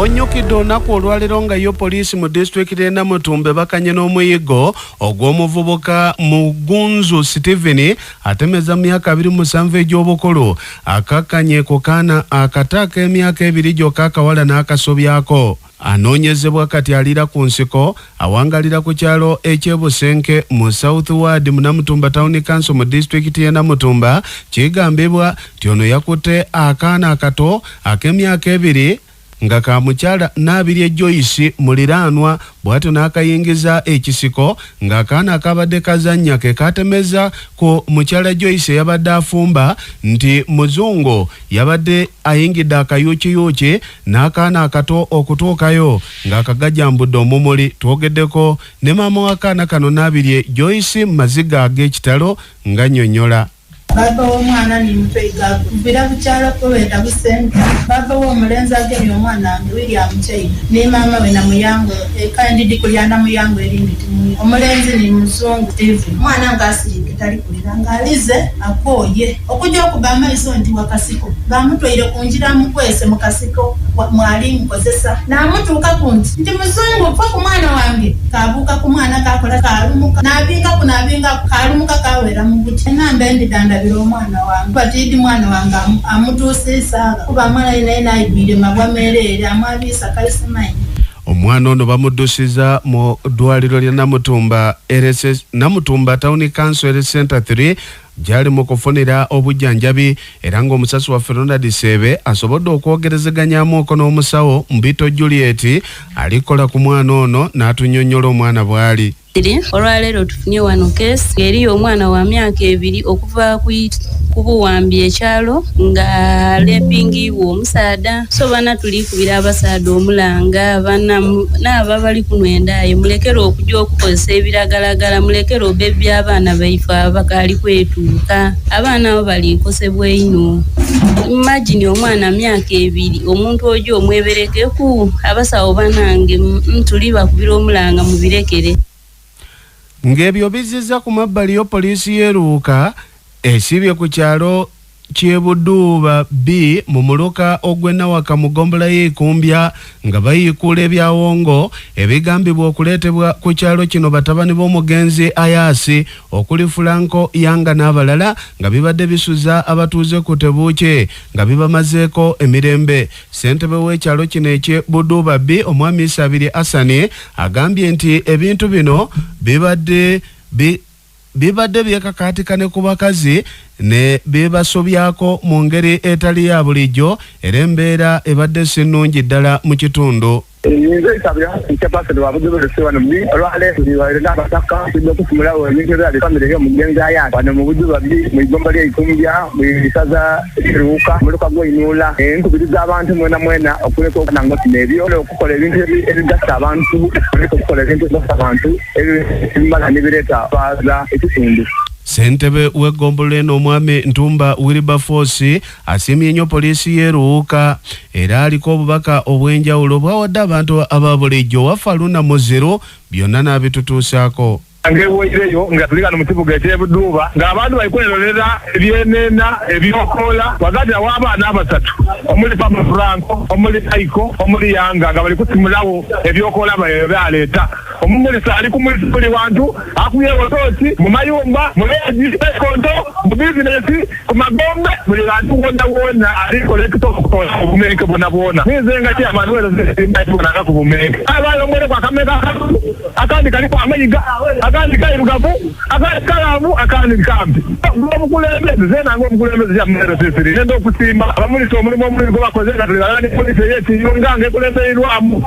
Bonyokidde olunaku olwaleero nga yo poliisi mu disitulikiti Namutumba bakanye n'omuyiggo ogw'omuvubuka Mugunzu Stephen atemeza myaka 27 egy'obukulu akakkanye ku kaana akata ak'emyaka 2 gyokka akawala n'akasobyako. Anoonyezebwa kati alira ku nsiko awangalira ku kyalo eky'Ebusenke mu South Ward mu Namutumba Town Council mu disitulikiti Namutumba. Kigambibwa nti ono yakutte akaana akato ak'emyaka 2 nga ka mukyala Nabirye Joyce muliraanwa bw'atyo n'akayingiza ekisiko ng'akaana akabadde kazannya ke katemeza ku mukyala Joyce yabadde afumba nti muzungu yabadde ayingidde akayuukiyuuki n'akaana akato okutuukayo ng'akagajambudde omumuli. Twogeddeko ne maama w'akaana kano Nabirye Joyce maziga ag'ekitalo ng'annyonnyola. Baba w'omwana ni mpega mbira bukyala kweweta busente. Baba w'omulenzi agemye omwana wange William Chaina ne mama we Namuyango kandi ndikulya Namuyango erindi timu. Omulenzi ni muzungu Steve. Mwana ng'asirike tali kulira ng'alize akoye okujja okuba amaiso nti wakasiko bamutwaire kunjira mukwese mu kasiko mwali mukozesa n'amutuuka kunti nti muzungu fa ku mwana wange kabuuka ku mwana kakola kalumuka n'abinga kalumuka kawera mu buti nambe ndidandabira omwana wange batidi mwana wange amutuusiisa kuba mwana yinaye naibire magwamerere amwabisa kalisimanyi. Omwana ono bamuddusiza mu ddwaliro lya Namutumba RSS Namutumba Town Council Health Center 3 gyali mu kufunira obujjanjabi era ng'omusasi waffe Ronald Sebe asobodde okwogerezeganyaamuko n'omusawo Mbito Juliet alikola ku mwana ono n'atunnyonnyola omwana bw'ali. Olwaleero tufunye wano keesi eri omwana wa myaka 2 okuva ku buwambi ekyalo nga lepingibwa omusaada. So bana tulikubira abasaada omulanga n'aba bali kunwendayo mulekere okujja okukozesa ebiragalagala mulekere obebi abaana baife abakaali kwetuuka abaana abo balikosebwa ino. Imagine omwana myaka 2 omuntu ojo omweberekeku abasawo banange tuli bakubira omulanga mubirekere. Ng'ebyo bizizza ku mabbali yo poliisi y'eruuka esibye ku kyalo ky'Ebudduuba B mu muluka ogw'Ennawaka mu gombola y'Ekumbya nga bayiikula ebyawongo ebigambibwa okuleetebwa ku kyalo kino batabani b'omugenzi Ayasi okuli Franco Yanga n'abalala nga bibadde bisuza abatuuze ku Tebuuke nga bibamazeeko emirembe. Ssentebe w'ekyalo kino eky'Ebudduuba B omwami Sabiri Asani agambye nti ebintu bino bibadde byekakaatikane ku bakazi ne bebasobyako mu ngeri etali ya bulijjo era embeera ebadde si nnungi ddala mu kitundu. Nze sabya ikyapasede wabudubuze siwano mbi olwale ndiwaire n'abataka tujja kufumulawo ebintu byali famire y'omugenzi Ayasi wano mu Budduuba B mu igomba ly'Ekumbya mu lisaza eruuka muluka gw'Enyuula nkubiriza abantu mwena okuleka okunanga nebyo okukola ebintu ebigasa abantu okukola ebintu ebigasa abantu ebimala nebireeta baza ekitundu. Ssentebe w'eggombolola eno omwami Ntumba Wilberforce asiimye nnyo poliisi y'eruuka era aliko obubaka obw'enjawulo bwawadde abantu aba bulijjo waffe Aluna Muziro byonna n'abitutuusaako. Ngewoireyo nga tuli kano mu kibuga eky'Ebudduuba ng'abantu balikulerolera ebyenena ebyokola wagati w'abaana abasatu omuli Papa Franco omuli Taiko omuli Yanga nga bali kusimulawo ebyokola byaleeta. Omumulisa ali ku munisipuli wantu akuye wotoosi mu mayumba mu leegi ekonto mu bizinesi ku magombe buli bantu wonna alikola ekitokola obumenke bwona nize nga chairman weerozeimbaibonanga ku bumenke abayo omweleku akameka akandi kaliko amayiga akandi kairugavu akandi kalamu akandi kampi omukulembeze zenanga omukulembeze kyamumero sisiri nenda okusimba abamulisa omulimu omulimi gwe bakoze nga tuli balala ne polisi ey'ekiyunga ng'ekulembeirwamu.